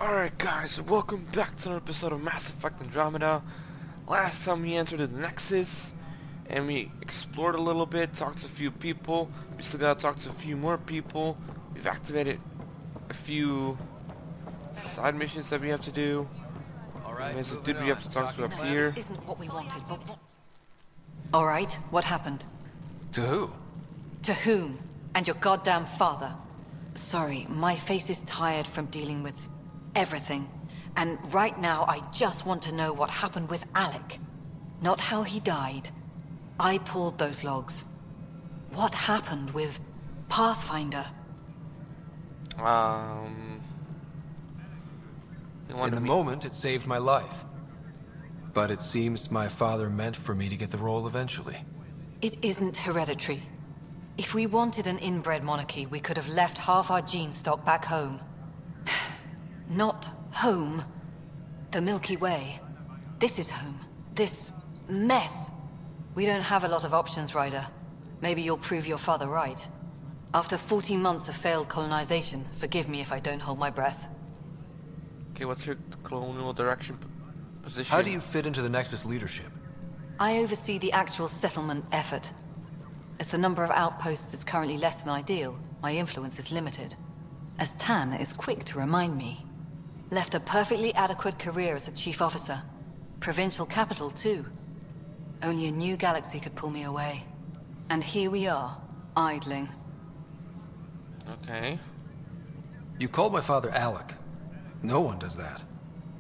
Alright guys, welcome back to another episode of Mass Effect Andromeda. Last time we entered the Nexus and we explored a little bit, talked to a few people. We still gotta talk to a few more people. We've activated a few side missions that we have to do. Alright, there's a dude we have to talk to up here. This isn't what we wanted, but Alright, what happened? To who? To whom? And your goddamn father. Sorry, my face is tired from dealing with everything. And right now, I just want to know what happened with Alec. Not how he died. I pulled those logs. What happened with Pathfinder? In the moment, it saved my life. But it seems my father meant for me to get the role eventually. It isn't hereditary. If we wanted an inbred monarchy, we could have left half our gene stock back home. Not home. The Milky Way. This is home. This mess. We don't have a lot of options, Ryder. Maybe you'll prove your father right. After 14 months of failed colonization, forgive me if I don't hold my breath. Okay, what's your colonial direction position? How do you fit into the Nexus leadership? I oversee the actual settlement effort. As the number of outposts is currently less than ideal, my influence is limited. As Tan is quick to remind me. Left a perfectly adequate career as a chief officer. Provincial capital, too. Only a new galaxy could pull me away. And here we are, idling. Okay. You called my father Alec. No one does that.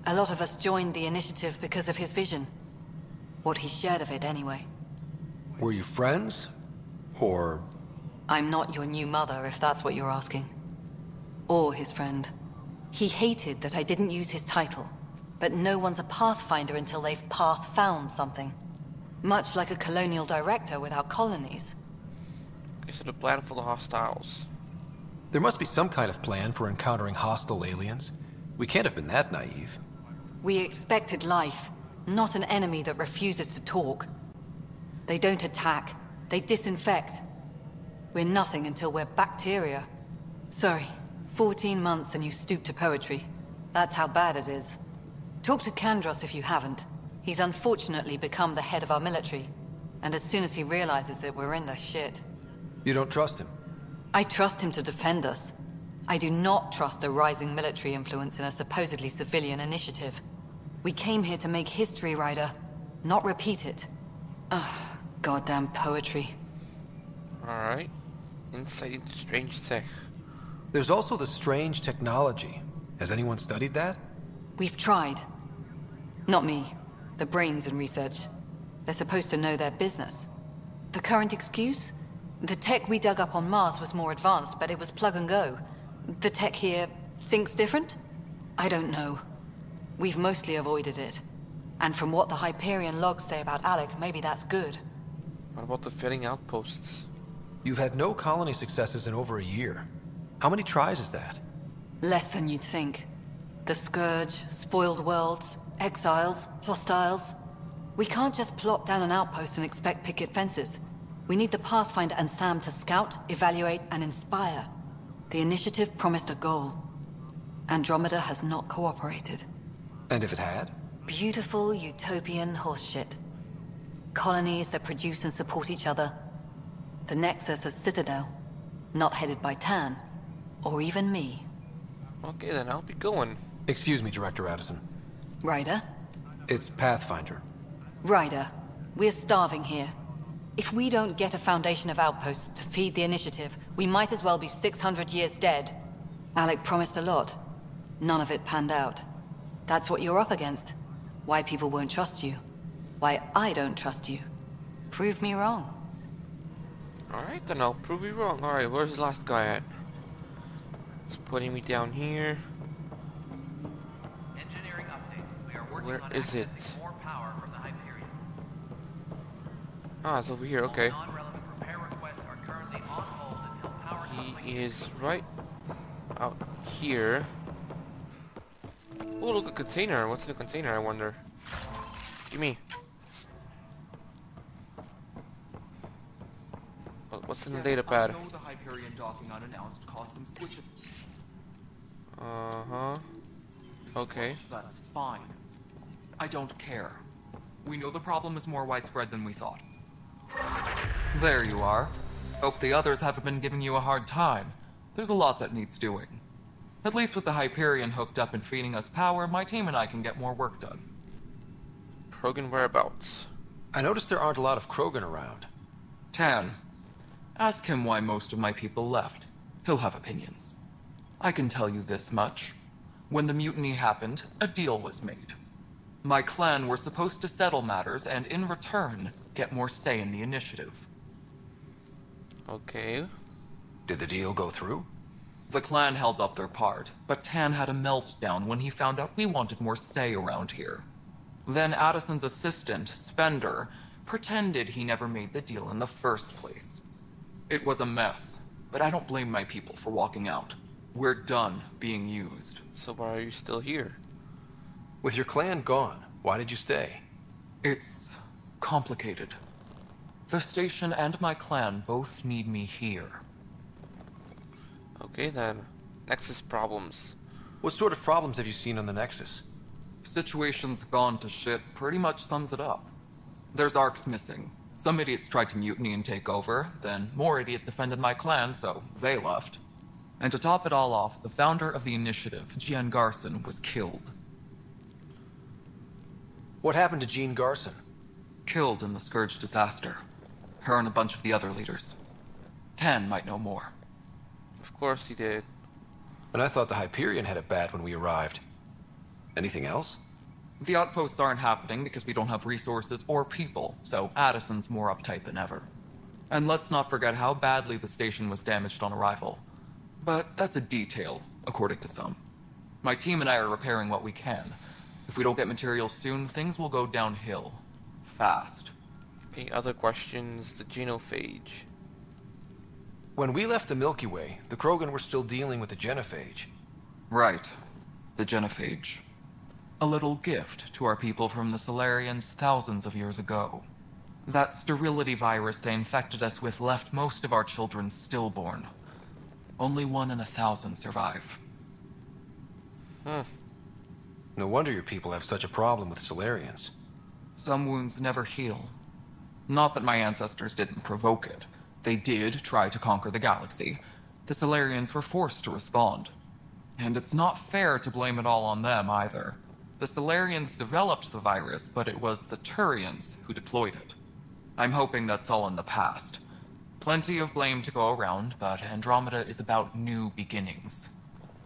A lot of us joined the initiative because of his vision. What he shared of it, anyway. Were you friends? Or... I'm not your new mother, if that's what you're asking. Or his friend. He hated that I didn't use his title. But no one's a Pathfinder until they've path-found something. Much like a colonial director without colonies. Okay, so the planet full of hostiles. there must be some kind of plan for encountering hostile aliens. We can't have been that naive. We expected life, not an enemy that refuses to talk. They don't attack. They disinfect. We're nothing until we're bacteria. Sorry, 14 months and you stoop to poetry. That's how bad it is. Talk to Kandros if you haven't. He's unfortunately become the head of our military. And as soon as he realizes it, we're in the shit. You don't trust him? I trust him to defend us. I do not trust a rising military influence in a supposedly civilian initiative. We came here to make history, Ryder, not repeat it. Ugh, goddamn poetry. Alright. Insight into strange tech. There's also the strange technology. Has anyone studied that? We've tried. Not me. The brains in research. They're supposed to know their business. The current excuse? The tech we dug up on Mars was more advanced, but it was plug and go. The tech here thinks different? I don't know. We've mostly avoided it. And from what the Hyperion logs say about Alec, maybe that's good. What about the fitting outposts? You've had no colony successes in over a year. How many tries is that? Less than you'd think. The Scourge, spoiled worlds, exiles, hostiles. We can't just plop down an outpost and expect picket fences. We need the Pathfinder and Sam to scout, evaluate, and inspire. The initiative promised a goal. Andromeda has not cooperated. And if it had? Beautiful utopian horseshit. Colonies that produce and support each other. The Nexus a citadel. Not headed by Tan. Or even me. Okay then, I'll be going. Excuse me, Director Addison. Ryder? It's Pathfinder. Ryder, we're starving here. If we don't get a foundation of outposts to feed the initiative, we might as well be 600 years dead. Alec promised a lot. None of it panned out. That's what you're up against. Why people won't trust you. Why I don't trust you. Prove me wrong. Alright then, I'll prove you wrong. Alright, where's the last guy at? It's putting me down here. Engineering update. We are working Where on is it? accessing more power from the Hyperion. Ah, it's over here, okay. All non-relevant repair requests are currently on hold until power He is right out here. Oh, look, a container. What's in the container, I wonder? Gimme. What's in the data pad? I know the Hyperion docking unannounced caused some switches. Uh-huh. Okay. That's fine. I don't care. We know the problem is more widespread than we thought. There you are. Hope the others haven't been giving you a hard time. There's a lot that needs doing. At least with the Hyperion hooked up and feeding us power, my team and I can get more work done. Krogan whereabouts? I noticed there aren't a lot of Krogan around. Tan. Ask him why most of my people left. He'll have opinions. I can tell you this much. When the mutiny happened, a deal was made. My clan were supposed to settle matters and, in return, get more say in the initiative. Okay. Did the deal go through? The clan held up their part, but Tan had a meltdown when he found out we wanted more say around here. Then Addison's assistant, Spender, pretended he never made the deal in the first place. It was a mess, but I don't blame my people for walking out. We're done being used. So why are you still here? With your clan gone, why did you stay? It's complicated. The station and my clan both need me here. Okay then. Nexus problems. What sort of problems have you seen on the Nexus? Situation's gone to shit pretty much sums it up. There's arcs missing. Some idiots tried to mutiny and take over, then more idiots offended my clan, so they left. And to top it all off, the founder of the initiative, Jean Garson, was killed. What happened to Jean Garson? Killed in the Scourge disaster. Her and a bunch of the other leaders. Tan might know more. Of course he did. And I thought the Hyperion had it bad when we arrived. Anything else? The outposts aren't happening because we don't have resources or people, so Addison's more uptight than ever. And let's not forget how badly the station was damaged on arrival. But that's a detail, according to some. My team and I are repairing what we can. If we don't get materials soon, things will go downhill. Fast. Okay, other questions. The genophage. When we left the Milky Way, the Krogan were still dealing with the genophage. Right. The genophage. A little gift to our people from the Solarians thousands of years ago. That sterility virus they infected us with left most of our children stillborn. Only 1 in 1,000 survive. No wonder your people have such a problem with Solarians. Some wounds never heal. Not that my ancestors didn't provoke it. They did try to conquer the galaxy. The Solarians were forced to respond. And it's not fair to blame it all on them either. The Solarians developed the virus, but it was the Turians who deployed it. I'm hoping that's all in the past. Plenty of blame to go around, but Andromeda is about new beginnings.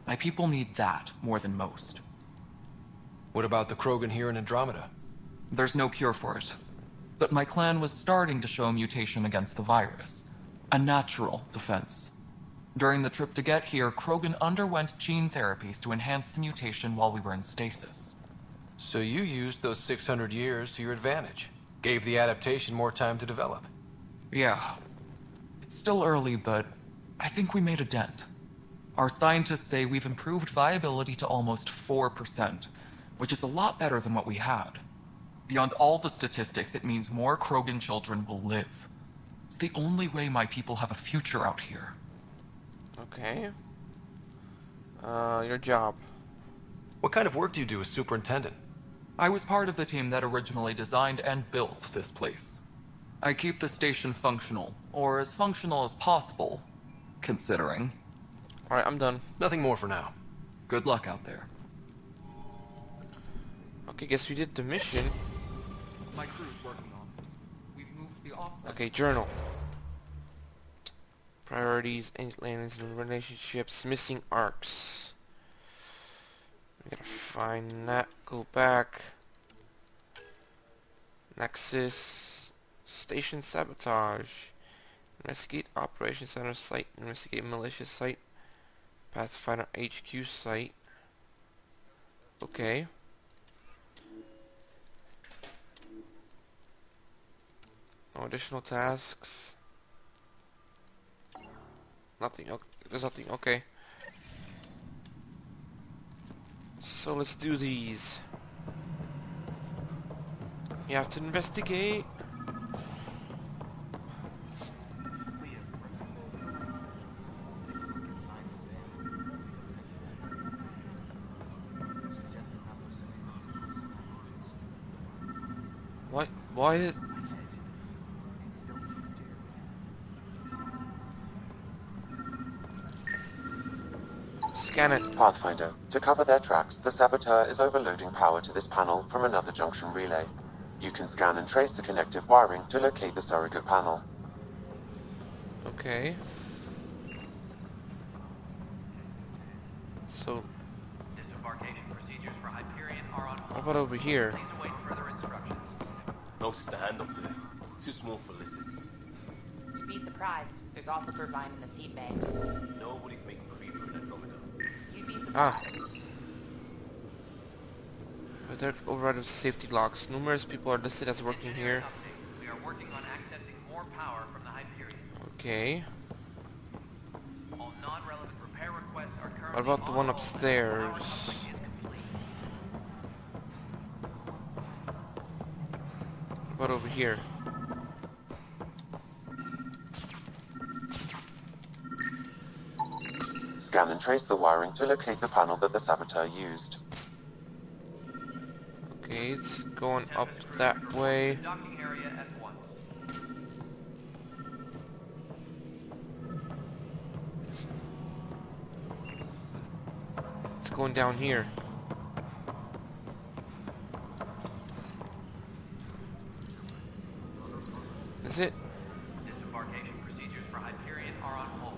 My people need that more than most. What about the Krogan here in Andromeda? There's no cure for it. But my clan was starting to show mutation against the virus. A natural defense. During the trip to get here, Krogan underwent gene therapies to enhance the mutation while we were in stasis. So you used those 600 years to your advantage. Gave the adaptation more time to develop. Yeah. It's still early, but I think we made a dent. Our scientists say we've improved viability to almost 4%, which is a lot better than what we had. Beyond all the statistics, it means more Krogan children will live. It's the only way my people have a future out here. Okay. Your job. What kind of work do you do as superintendent? I was part of the team that originally designed and built this place. I keep the station functional, or as functional as possible, considering. Alright, I'm done. Nothing more for now. Good luck out there. Okay, guess we did the mission. My crew's working on it. We've moved the offset. Okay, journal. Priorities, landings and relationships, missing arcs. We gotta find that, go back. Nexus, station sabotage. Investigate Operation Center site, investigate malicious site. Pathfinder HQ site. Okay. No additional tasks. Nothing. Okay. There's nothing. Okay. So let's do these. You have to investigate. What? Why is it? Scan it. Pathfinder, to cover their tracks, the Saboteur is overloading power to this panel from another junction relay. You can scan and trace the connective wiring to locate the surrogate panel. Okay. So, Disembarkation procedures for Hyperion are on what hold. about over here? Please await further instructions. Notice the handoff today. Too small for lizards. You'd be surprised. There's also Purvine in the seed bay. Nobody's making creeper in Andromeda. You'd be surprised. Ah. There override of safety locks. Numerous people are listed as working here. Update. We are working on accessing more power from the Hyperion. Okay. All non-relevant repair requests are currently What about the on one hold until power upstairs? coupling is complete. What about over here? Scan and trace the wiring to locate the panel that the Saboteur used. Okay, it's going up that way. Docking area at once. It's going down here. Is it? Disembarkation procedures for Hyperion are on hold.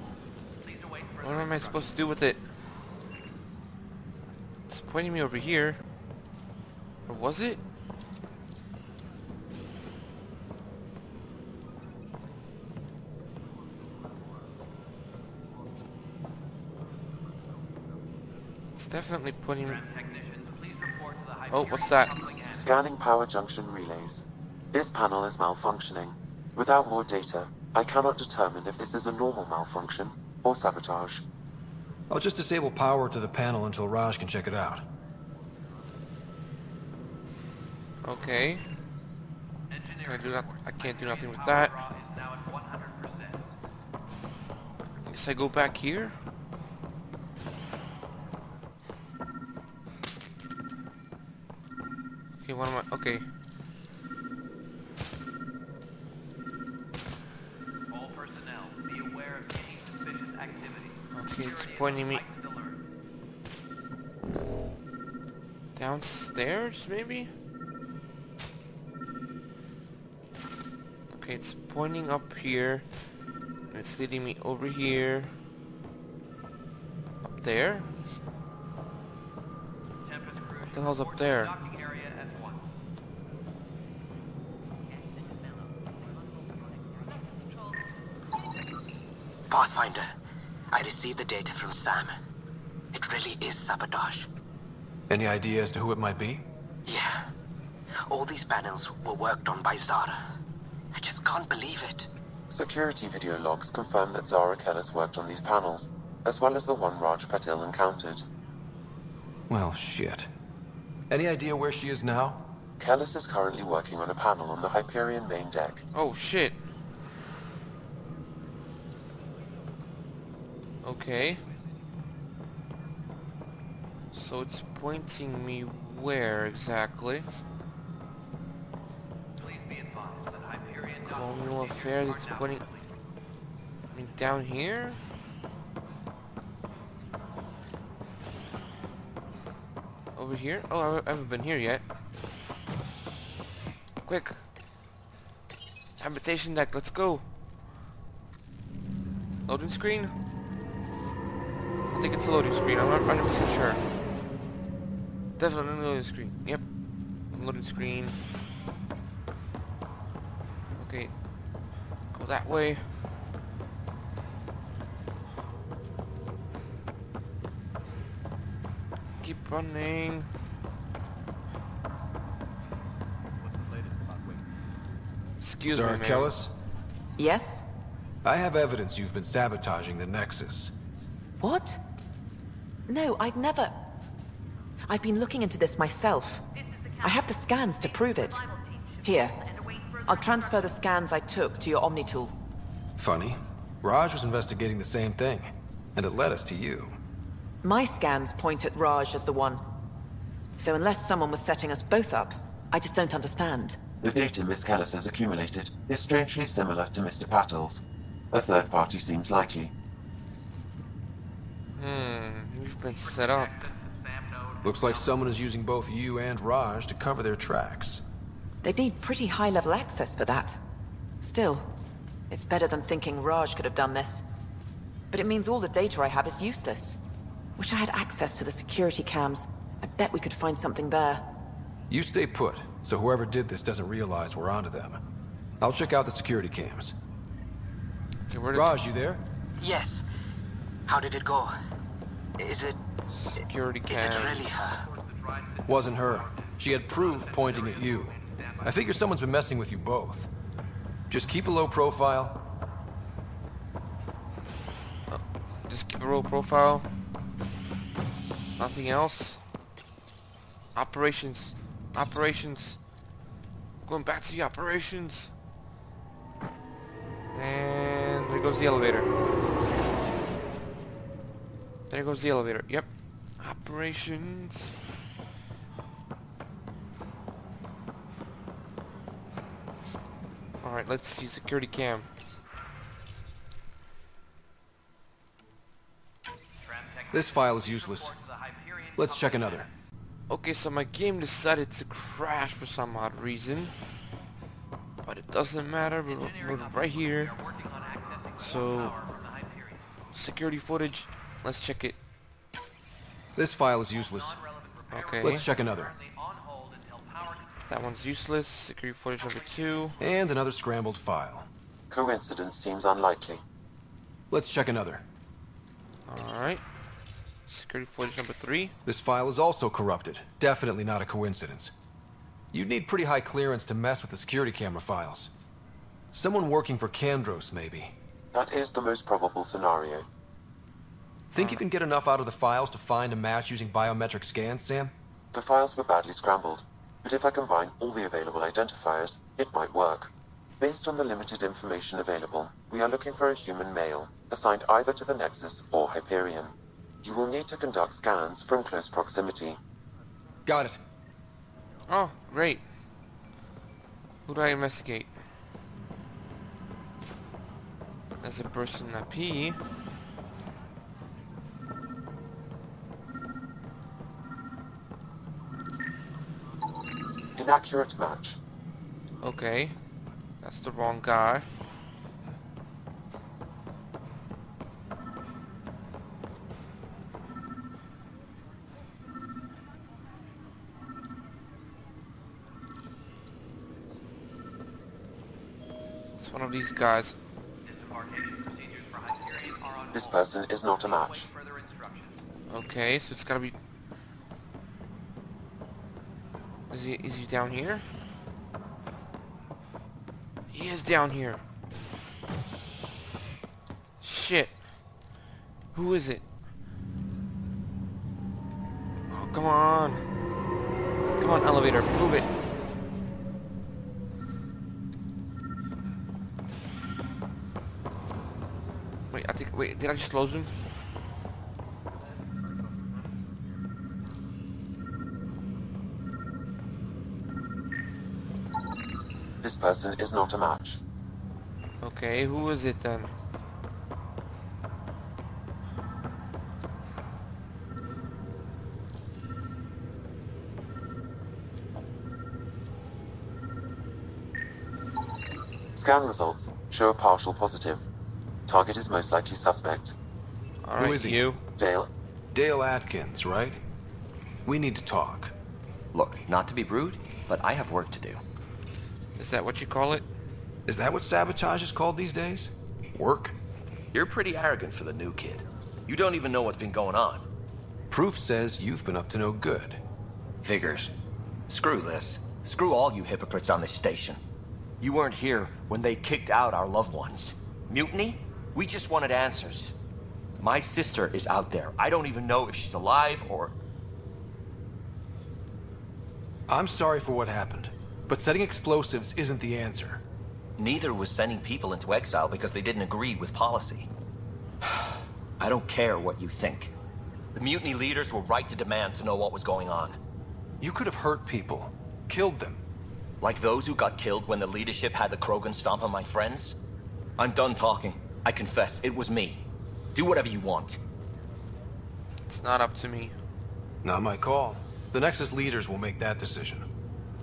Please await further What am I supposed to do with it? It's pointing me over here. Or was it? It's definitely pointing me. Technicians, please report to the Oh, Hyperion what's that? coupling end. Scanning power junction relays. This panel is malfunctioning. Without more data, I cannot determine if this is a normal malfunction or sabotage. I'll just disable power to the panel until Raj can check it out. Okay. Engineering I can't do nothing with that. power draw is now at 100%. Guess I go back here. Okay, what am I? Okay. All personnel, be aware of any suspicious activity. Okay, it's Security pointing me is on heightened alert. downstairs, maybe? Okay, it's pointing up here. And it's leading me over here. Up there? Tempest crew What the hell's up report to there? docking area at once. Pathfinder, I received the data from Sam. It really is sabotage. Any idea as to who it might be? Yeah. All these panels were worked on by Zara. I just can't believe it. Security video logs confirm that Zara Kellis worked on these panels, as well as the one Raj Patil encountered. Well, shit. Any idea where she is now? Kellis is currently working on a panel on the Hyperion main deck. Oh shit. Okay. So it's pointing me where exactly? Please be advised that Hyperion Colonial docking Affairs, procedures it's are now pointing complete. me down here? Over here? Oh, I haven't been here yet. Quick! Habitation deck, let's go! Loading screen? I think it's a loading screen, I'm not 100% sure. Definitely a loading screen, yep. Loading screen. Okay. Go that way. Keep running. Excuse me, Zara man. Kellis? Yes? I have evidence you've been sabotaging the Nexus. What? No, I'd never... I've been looking into this myself. I have the scans to prove it. Here, I'll transfer the scans I took to your Omni tool. Funny. Raj was investigating the same thing, and it led us to you. My scans point at Raj as the one. So unless someone was setting us both up, I just don't understand. The data Miss Kellis has accumulated is strangely similar to Mr. Patel's. A third party seems likely. You've been set up. Looks like someone is using both you and Raj to cover their tracks. They'd need pretty high-level access for that. Still, it's better than thinking Raj could have done this. But it means all the data I have is useless. Wish I had access to the security cams. I bet we could find something there. You stay put, so whoever did this doesn't realize we're onto them. I'll check out the security cams. Okay, Raj, you there? Yes. How did it go? Is it... Security Is cam. it really her? Wasn't her. She had proof pointing at you. I figure someone's been messing with you both. Just keep a low profile. Just keep a low profile. Nothing else. Operations. Operations. Going back to the operations. And there goes the elevator. There goes the elevator. Yep. Operations. Alright, let's see security cam. This file is useless. Let's check another. Okay, so my game decided to crash for some odd reason. But it doesn't matter, we're right here. So, security footage, let's check it. This file is useless. Okay. Let's check another. That one's useless. Security footage number 2. And another scrambled file. Coincidence seems unlikely. Let's check another. Alright. Security footage number 3. This file is also corrupted. Definitely not a coincidence. You'd need pretty high clearance to mess with the security camera files. Someone working for Kandros, maybe. That is the most probable scenario. Think you can get enough out of the files to find a match using biometric scans, Sam? The files were badly scrambled, but if I combine all the available identifiers, it might work. Based on the limited information available, we are looking for a human male, assigned either to the Nexus or Hyperion. You will need to conduct scans from close proximity. Got it. Oh, great. Who do I investigate? There's a person in a P. Inaccurate match. Okay. That's the wrong guy. It's one of these guys. This person is not a match. Okay, so it's gotta be... Is he down here? He is down here. Shit. Who is it? Oh, come on. Come on, elevator, move it. Wait, did I just close him? This person is not a match. Okay, who is it then? Scan results show a partial positive. Target is most likely suspect. Alright, Who is he? you? Dale? Dale Atkins, right? We need to talk. Look, not to be rude, but I have work to do. Is that what you call it? Is that what Sabotage is called these days? Work? You're pretty arrogant for the new kid. You don't even know what's been going on. Proof says you've been up to no good. Figures. Screw this. Screw all you hypocrites on this station. You weren't here when they kicked out our loved ones. Mutiny? We just wanted answers. My sister is out there. I don't even know if she's alive or... I'm sorry for what happened, but setting explosives isn't the answer. Neither was sending people into exile because they didn't agree with policy. I don't care what you think. The mutiny leaders were right to demand to know what was going on. You could have hurt people, killed them. Like those who got killed when the leadership had the Krogan stomp on my friends? I'm done talking. I confess, it was me. Do whatever you want. It's not up to me. Not my call. The Nexus leaders will make that decision.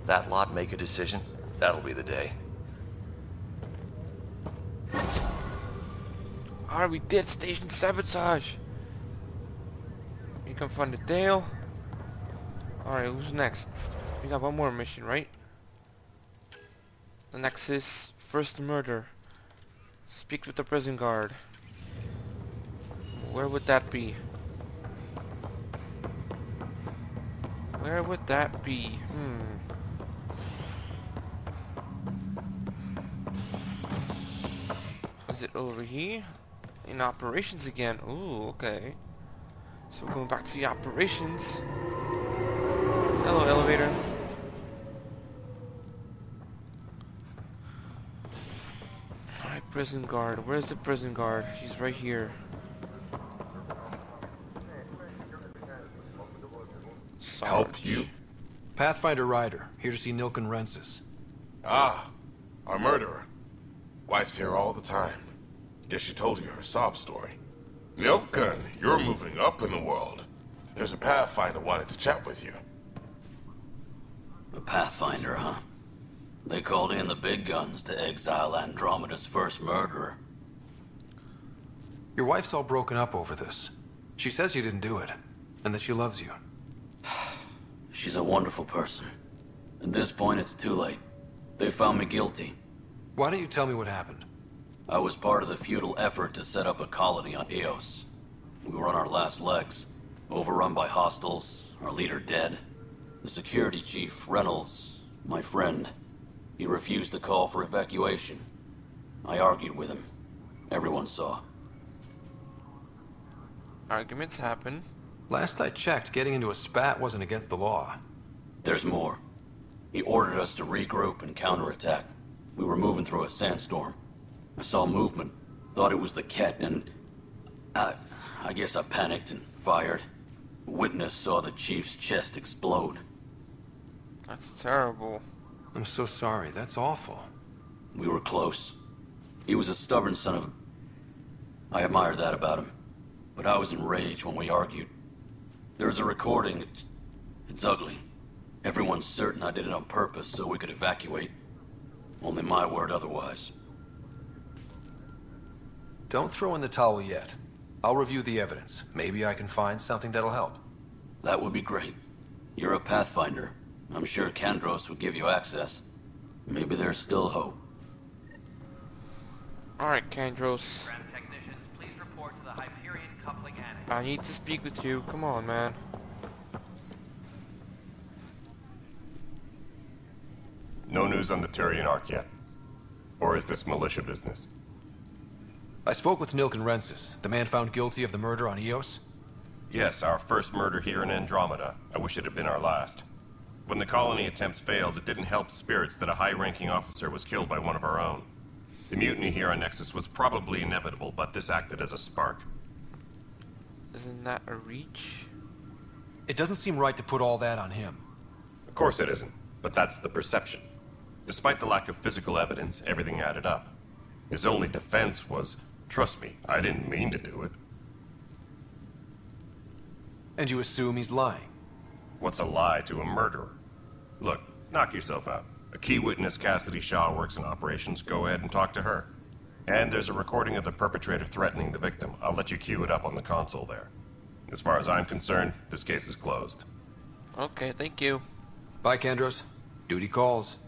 That lot make a decision? That'll be the day. Alright, we did Station Sabotage. You confronted Dale. Alright, who's next? We got one more mission, right? The Nexus, first murder. Speak with the prison guard. Where would that be? Where would that be? Is it over here? In operations again. Ooh, okay. So we're going back to the operations. Hello, elevator. Alright, prison guard. Where's the prison guard? She's right here. Help you? Pathfinder Ryder, here to see Nilken Rensis. Ah, our murderer. Wife's here all the time. Guess she told you her sob story. Nilken, you're moving up in the world. There's a Pathfinder wanted to chat with you. A Pathfinder, huh? They called in the big guns to exile Andromeda's first murderer. Your wife's all broken up over this. She says you didn't do it, and that she loves you. She's a wonderful person. At this point, it's too late. They found me guilty. Why don't you tell me what happened? I was part of the futile effort to set up a colony on Eos. We were on our last legs, overrun by hostiles, our leader dead. The security chief, Reynolds, my friend, he refused to call for evacuation. I argued with him. Everyone saw. Arguments happen. Last I checked, getting into a spat wasn't against the law. There's more. He ordered us to regroup and counterattack. We were moving through a sandstorm. I saw movement, thought it was the Ket, and I guess I panicked and fired. A witness saw the chief's chest explode. That's terrible. I'm so sorry, that's awful. We were close. He was a stubborn son of a... I admired that about him. But I was enraged when we argued. There's a recording. It's ugly. Everyone's certain I did it on purpose so we could evacuate. Only my word otherwise. Don't throw in the towel yet. I'll review the evidence. Maybe I can find something that'll help. That would be great. You're a Pathfinder. I'm sure Kandros would give you access. Maybe there's still hope. Alright, Kandros. Ground technicians, please report to the Hyperion coupling annex. I need to speak with you. Come on, man. No news on the Turian Ark yet? Or is this militia business? I spoke with Nilken Rensis, the man found guilty of the murder on Eos. Yes, our first murder here in Andromeda. I wish it had been our last. When the colony attempts failed, it didn't help spirits that a high-ranking officer was killed by one of our own. The mutiny here on Nexus was probably inevitable, but this acted as a spark. Isn't that a reach? It doesn't seem right to put all that on him. Of course it isn't, but that's the perception. Despite the lack of physical evidence, everything added up. His only defense was, trust me, I didn't mean to do it. And you assume he's lying? What's a lie to a murderer? Look, knock yourself out. A key witness, Cassidy Shaw, works in operations. Go ahead and talk to her. And there's a recording of the perpetrator threatening the victim. I'll let you cue it up on the console there. As far as I'm concerned, this case is closed. Okay, thank you. Bye, Kandros. Duty calls.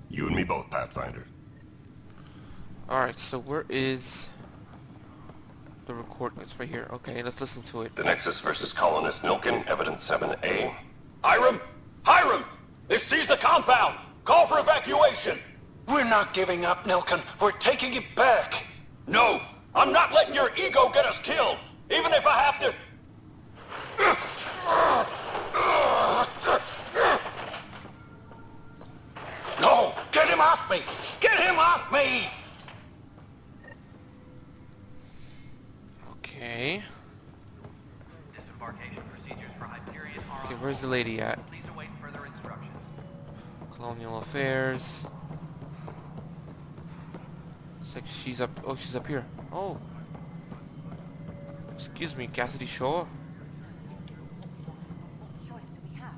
You and me both, Pathfinder. Alright, so where is the recording? It's right here. Okay, let's listen to it. The Nexus versus Colonist Nilken, Evidence 7A. Hiram! Hiram! They've seized the compound! Call for evacuation! We're not giving up, Nilken. We're taking it back. No! I'm not letting your ego get us killed! Even if I have to... No! Get him off me! Get him off me! Okay. Disembarkation procedures for Hyperion are Okay, on where's the lady at? hold. Please await further instructions. Colonial Affairs. It's like she's up. Oh, she's up here. Oh. Excuse me, Cassidy Shaw?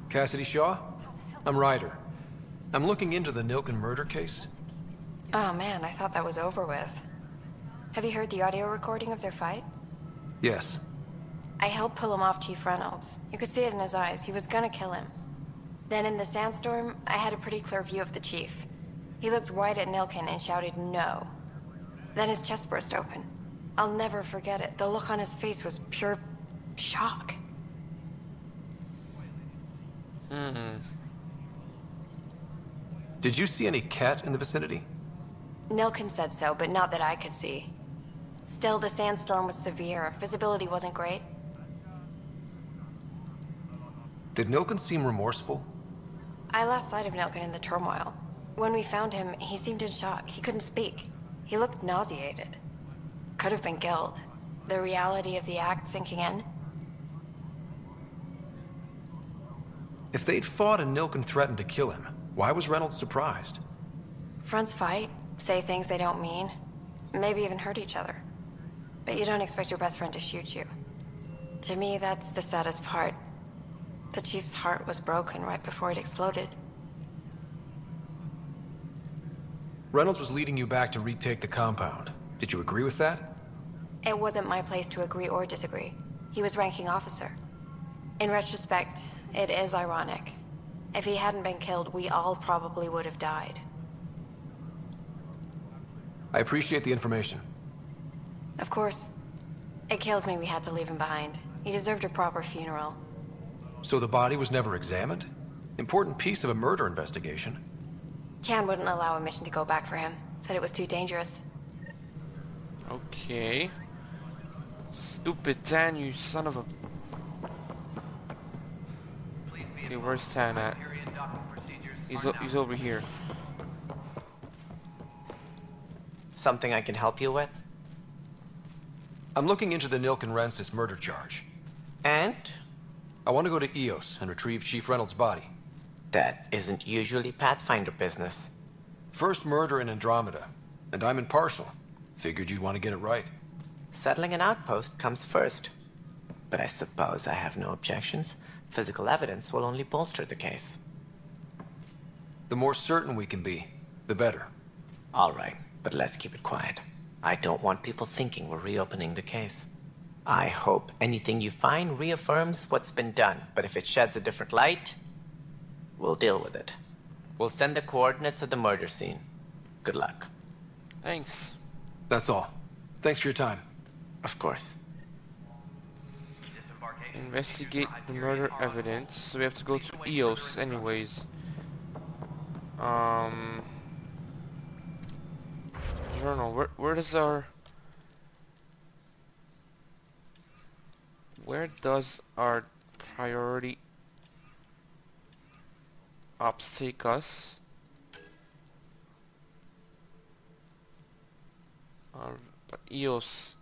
Cassidy Shaw? I'm Ryder. I'm looking into the Nilken murder case. Oh man, I thought that was over with. Have you heard the audio recording of their fight? Yes. I helped pull him off Chief Reynolds. You could see it in his eyes. He was gonna kill him. Then in the sandstorm, I had a pretty clear view of the Chief. He looked right at Nilken and shouted no. Then his chest burst open. I'll never forget it. The look on his face was pure shock. Did you see any cat in the vicinity? Nilken said so, but not that I could see. Still, the sandstorm was severe. Visibility wasn't great. Did Nilken seem remorseful? I lost sight of Nilken in the turmoil. When we found him, he seemed in shock. He couldn't speak. He looked nauseated. Could have been guilt. The reality of the act sinking in. If they'd fought and Nilken threatened to kill him, why was Reynolds surprised? Fronts fight, say things they don't mean, maybe even hurt each other. But you don't expect your best friend to shoot you. To me, that's the saddest part. The Chief's heart was broken right before it exploded. Reynolds was leading you back to retake the compound. Did you agree with that? It wasn't my place to agree or disagree. He was ranking officer. In retrospect, it is ironic. If he hadn't been killed, we all probably would have died. I appreciate the information. Of course. It kills me we had to leave him behind. He deserved a proper funeral. So the body was never examined? Important piece of a murder investigation. Tian wouldn't allow a mission to go back for him. Said it was too dangerous. Okay. Stupid Tan, you son of a... Okay, where's Tan at? He's over here. Something I can help you with? I'm looking into the Nilken-Rensis murder charge. And? I want to go to EOS and retrieve Chief Reynolds' body. That isn't usually Pathfinder business. First murder in Andromeda, and I'm impartial. Figured you'd want to get it right. Settling an outpost comes first. But I suppose I have no objections. Physical evidence will only bolster the case. The more certain we can be, the better. All right, but let's keep it quiet. I don't want people thinking we're reopening the case. I hope anything you find reaffirms what's been done, but if it sheds a different light, we'll deal with it. We'll send the coordinates of the murder scene. Good luck. Thanks. That's all. Thanks for your time. Of course. Investigate the murder evidence. So we have to go to EOS anyways. Journal. Where does our... Where does our priority ops take us? EOS.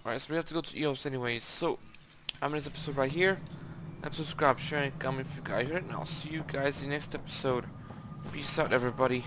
Alright, so we have to go to EOS anyways. So, I'm in this episode right here. Subscribe, share, and comment if you guys are it, and I'll see you guys in the next episode. Peace out, everybody.